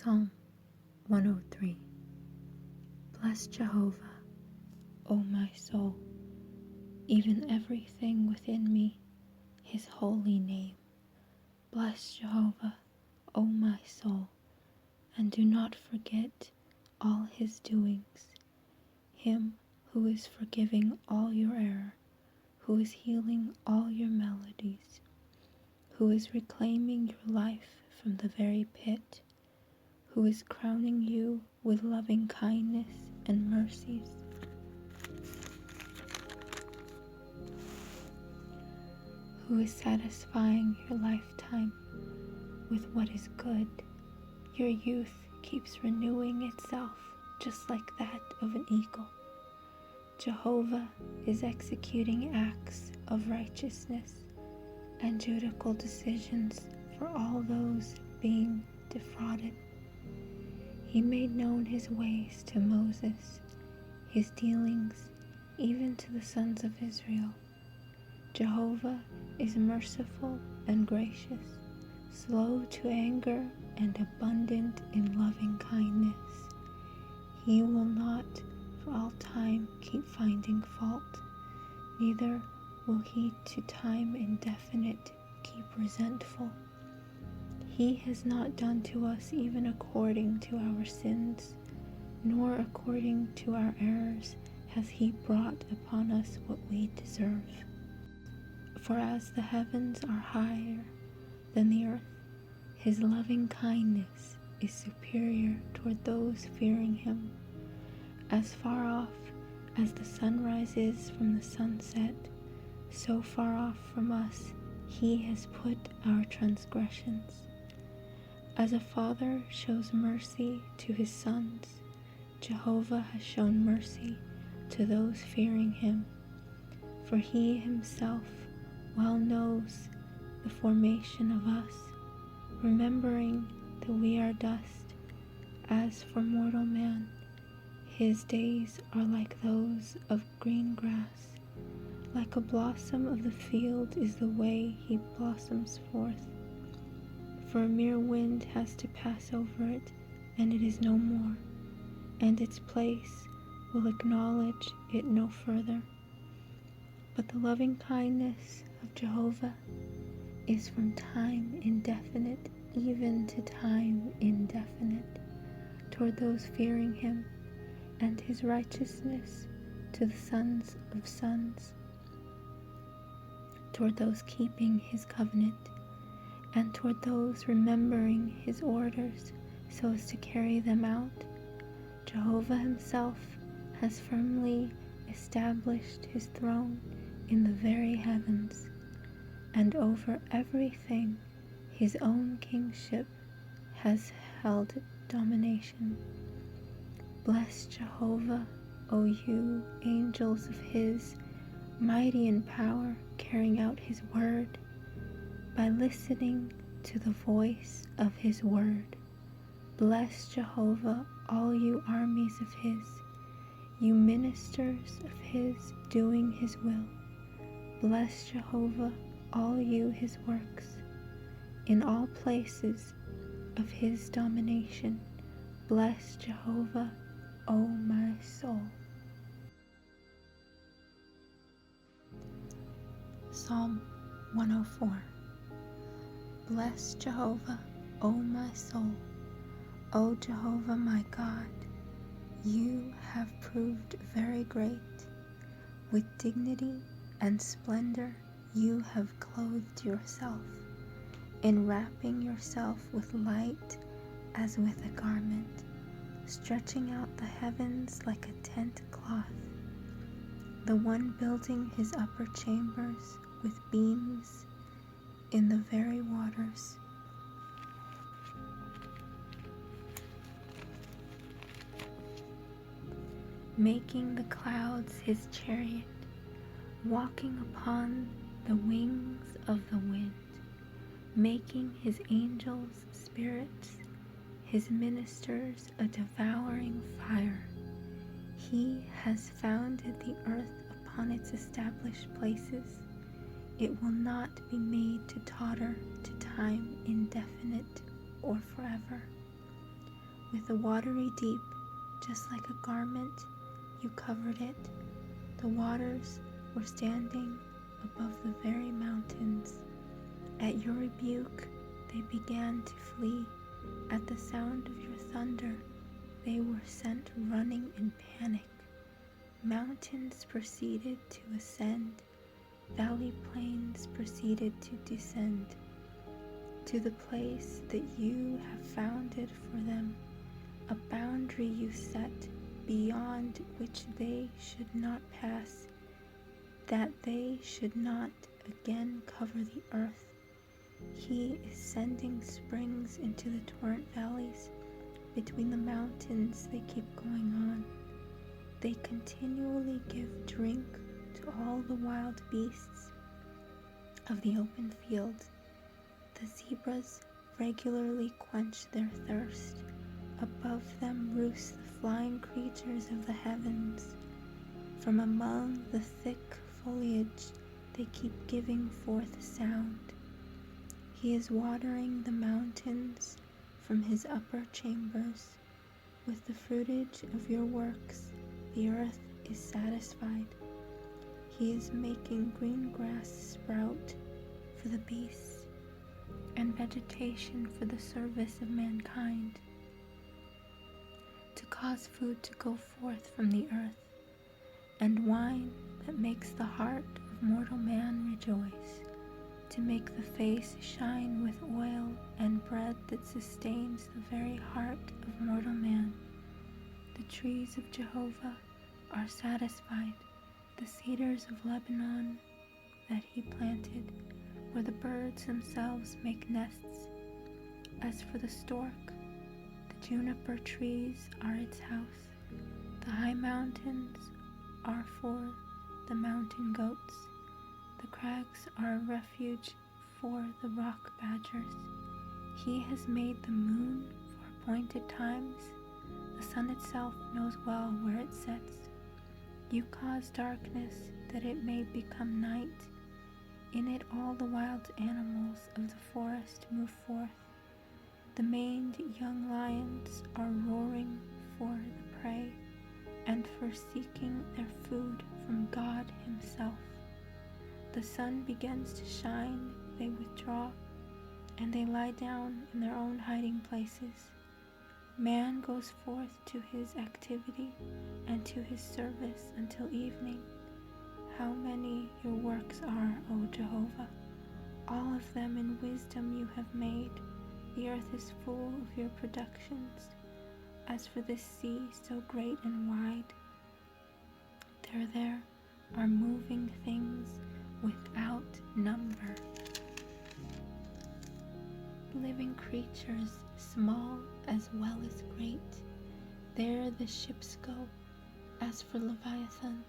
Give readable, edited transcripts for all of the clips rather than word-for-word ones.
Psalm 103. Bless Jehovah, O my soul, even everything within me, his holy name. Bless Jehovah, O my soul, and do not forget all his doings, him who is forgiving all your error, who is healing all your maladies, who is reclaiming your life from the very pit, who is crowning you with loving kindness and mercies, who is satisfying your lifetime with what is good. Your youth keeps renewing itself just like that of an eagle. Jehovah is executing acts of righteousness and judicial decisions for all those being defrauded. He made known his ways to Moses, his dealings even to the sons of Israel. Jehovah is merciful and gracious, slow to anger and abundant in loving kindness. He will not for all time keep finding fault, neither will he to time indefinite keep resentful. He has not done to us even according to our sins, nor according to our errors has he brought upon us what we deserve. For as the heavens are higher than the earth, his loving kindness is superior toward those fearing him. As far off as the sunrise is from the sunset, so far off from us he has put our transgressions. As a father shows mercy to his sons, Jehovah has shown mercy to those fearing him. For he himself well knows the formation of us, remembering that we are dust. As for mortal man, his days are like those of green grass. Like a blossom of the field is the way he blossoms forth. For a mere wind has to pass over it, and it is no more, and its place will acknowledge it no further. But the loving kindness of Jehovah is from time indefinite even to time indefinite toward those fearing him, and his righteousness to the sons of sons, toward those keeping his covenant, and toward those remembering his orders so as to carry them out. Jehovah himself has firmly established his throne in the very heavens, and over everything his own kingship has held domination. Bless Jehovah, O you angels of his, mighty in power, carrying out his word, by listening to the voice of his word. Bless Jehovah, all you armies of his, you ministers of his doing his will. Bless Jehovah, all you his works, in all places of his domination. Bless Jehovah, O my soul. Psalm 104. Bless Jehovah, O my soul. O Jehovah my God, you have proved very great. With dignity and splendor you have clothed yourself, enwrapping yourself with light as with a garment, stretching out the heavens like a tent cloth. The one building his upper chambers with beams in the very waters. Making the clouds his chariot, walking upon the wings of the wind, making his angels spirits, his ministers a devouring fire. He has founded the earth upon its established places. It will not be made to totter to time indefinite or forever. With a watery deep, just like a garment, you covered it. The waters were standing above the very mountains. At your rebuke, they began to flee. At the sound of your thunder, they were sent running in panic. Mountains proceeded to ascend. Valley plains proceeded to descend. To the place that you have founded for them, a boundary you set beyond which they should not pass, that they should not again cover the earth. He is sending springs into the torrent valleys. Between the mountains they keep going on. They continually give drink to all the wild beasts of the open fields. The zebras regularly quench their thirst. Above them roost the flying creatures of the heavens. From among the thick foliage they keep giving forth sound. He is watering the mountains from his upper chambers. With the fruitage of your works, the earth is satisfied. He is making green grass sprout for the beasts, and vegetation for the service of mankind, to cause food to go forth from the earth, and wine that makes the heart of mortal man rejoice, to make the face shine with oil, and bread that sustains the very heart of mortal man. The trees of Jehovah are satisfied, the cedars of Lebanon that he planted, where the birds themselves make nests. As for the stork, the juniper trees are its house. The high mountains are for the mountain goats. The crags are a refuge for the rock badgers. He has made the moon for appointed times. The sun itself knows well where it sets. You cause darkness that it may become night. In it all the wild animals of the forest move forth. The maned young lions are roaring for the prey, and for seeking their food from God himself. The sun begins to shine, they withdraw, and they lie down in their own hiding places. Man goes forth to his activity and to his service until evening. How many your works are, O Jehovah! All of them in wisdom you have made. The earth is full of your productions. As for this sea, so great and wide, there are moving things without number. Living creatures, small as well as great. There the ships go. As for Leviathan,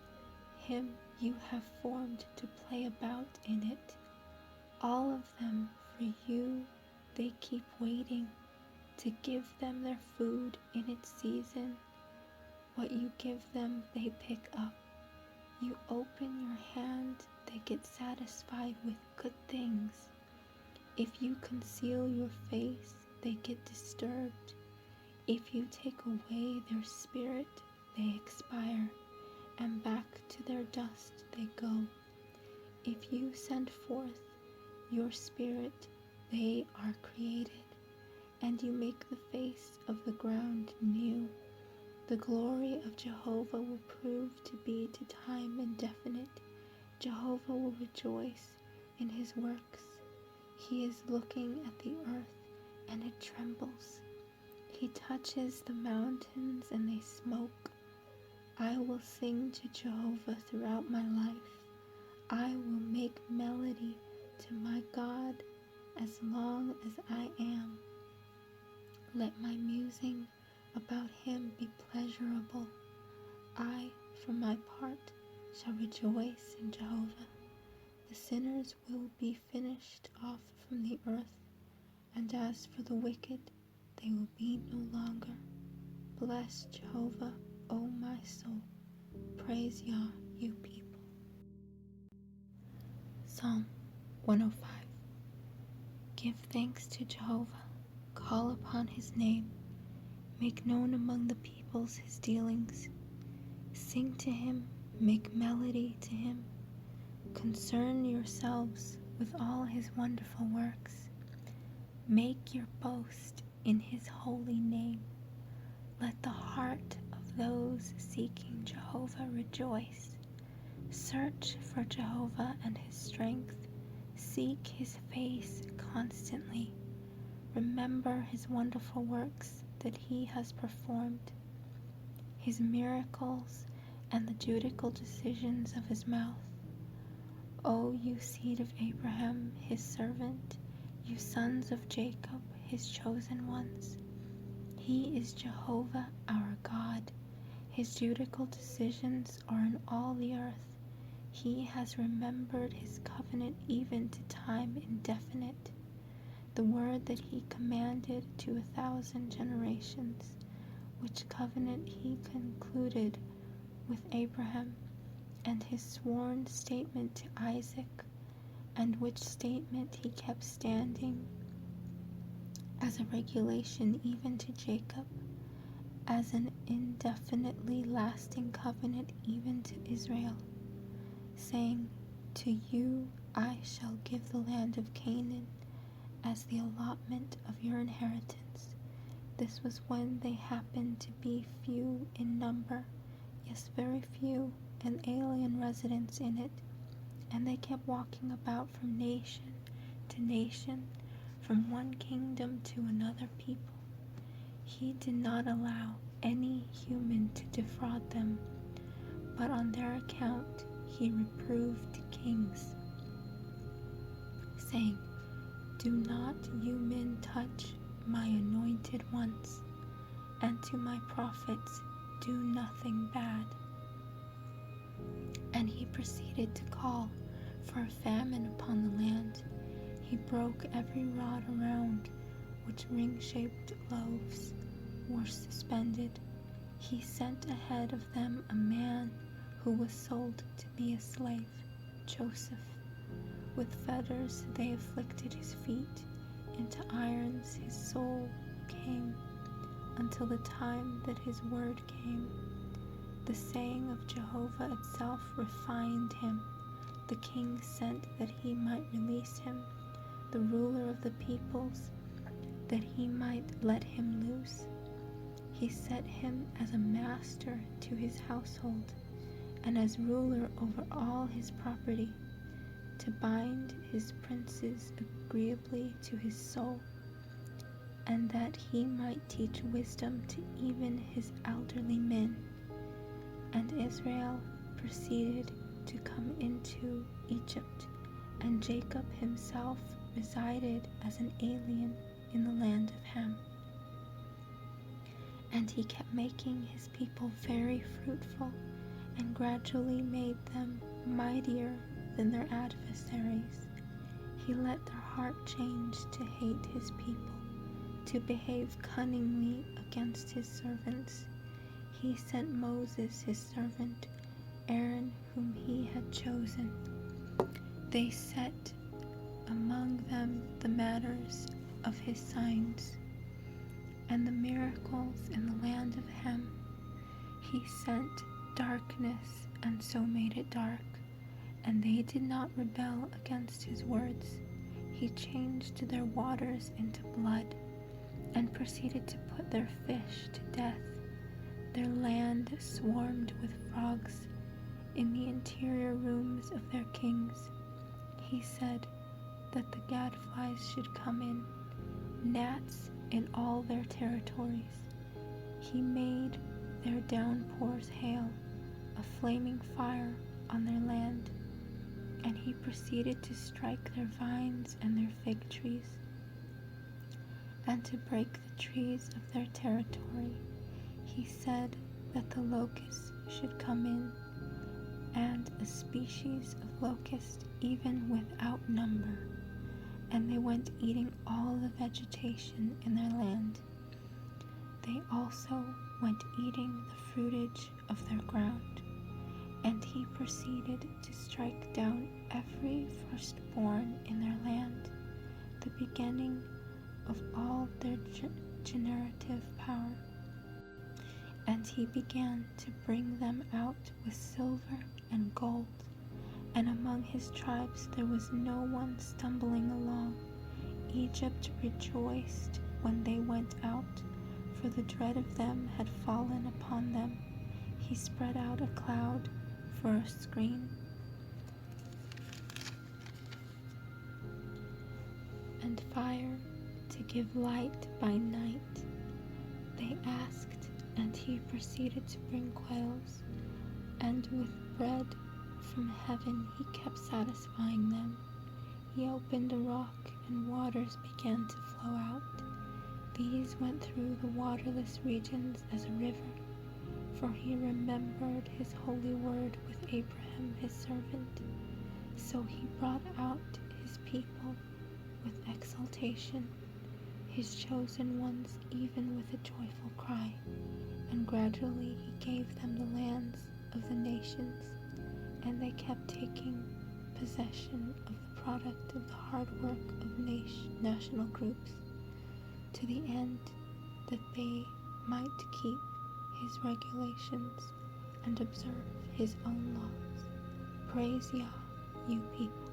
him you have formed to play about in it. All of them for you they keep waiting, to give them their food in its season. What you give them they pick up. You open your hand, they get satisfied with good things. If you conceal your face, they get disturbed. If you take away their spirit, they expire, and back to their dust they go. If you send forth your spirit, they are created, and you make the face of the ground new. The glory of Jehovah will prove to be to time indefinite. Jehovah will rejoice in his works. He is looking at the earth, and it trembles. He touches the mountains, and they smoke. I will sing to Jehovah throughout my life. I will make melody to my God as long as I am. Let my musing about him be pleasurable. I, for my part, shall rejoice in Jehovah. The sinners will be finished off from the earth, and as for the wicked, they will be no longer. Bless Jehovah, O my soul. Praise Yah, you people. Psalm 105. Give thanks to Jehovah. Call upon his name. Make known among the peoples his dealings. Sing to him, make melody to him. Concern yourselves with all his wonderful works. Make your boast in his holy name. Let the heart of those seeking Jehovah rejoice. Search for Jehovah and his strength. Seek his face constantly. Remember his wonderful works that he has performed, his miracles and the judicial decisions of his mouth. O you seed of Abraham, his servant, you sons of Jacob, his chosen ones. He is Jehovah our God. His judicial decisions are in all the earth. He has remembered his covenant even to time indefinite, the word that he commanded to 1,000 generations, which covenant he concluded with Abraham, and his sworn statement to Isaac, and which statement he kept standing as a regulation even to Jacob, as an indefinitely lasting covenant even to Israel, saying, to you I shall give the land of Canaan as the allotment of your inheritance. This was when they happened to be few in number, yes, very few, and alien residents in it, and they kept walking about from nation to nation, from one kingdom to another people. He did not allow any human to defraud them, but on their account he reproved kings, saying, do not you men touch my anointed ones, and to my prophets do nothing bad. And he proceeded to call for a famine upon the land. He broke every rod around which ring-shaped loaves were suspended. He sent ahead of them a man who was sold to be a slave, Joseph. With fetters they afflicted his feet, into irons his soul came, until the time that his word came. The saying of Jehovah itself refined him. The king sent that he might release him, the ruler of the peoples, that he might let him loose. He set him as a master to his household, and as ruler over all his property, to bind his princes agreeably to his soul, and that he might teach wisdom to even his elderly men. And Israel proceeded to come into Egypt, and Jacob himself resided as an alien in the land of Ham. And he kept making his people very fruitful, and gradually made them mightier than their adversaries. He let their heart change to hate his people, to behave cunningly against his servants. He sent Moses his servant, Aaron whom he had chosen. They set among them the matters of his signs, and the miracles in the land of Ham. He sent darkness, and so made it dark, and they did not rebel against his words. He changed their waters into blood, and proceeded to put their fish to death. Their land swarmed with frogs in the interior rooms of their kings. He said that the gadflies should come in, gnats in all their territories. He made their downpours hail, a flaming fire on their land, and he proceeded to strike their vines and their fig trees, and to break the trees of their territory. He said that the locust should come in, and a species of locust even without number, and they went eating all the vegetation in their land. They also went eating the fruitage of their ground, and he proceeded to strike down every firstborn in their land, the beginning of all their generative power, And he began to bring them out with silver and gold. And among his tribes there was no one stumbling along. Egypt rejoiced when they went out, for the dread of them had fallen upon them. He spread out a cloud for a screen, and fire to give light by night. They asked, and he proceeded to bring quails, and with bread from heaven he kept satisfying them. He opened a rock, and waters began to flow out. These went through the waterless regions as a river, for he remembered his holy word with Abraham his servant. So he brought out his people with exultation, his chosen ones even with a joyful cry, and gradually he gave them the lands of the nations, and they kept taking possession of the product of the hard work of national groups, to the end that they might keep his regulations and observe his own laws. Praise Yah, you people.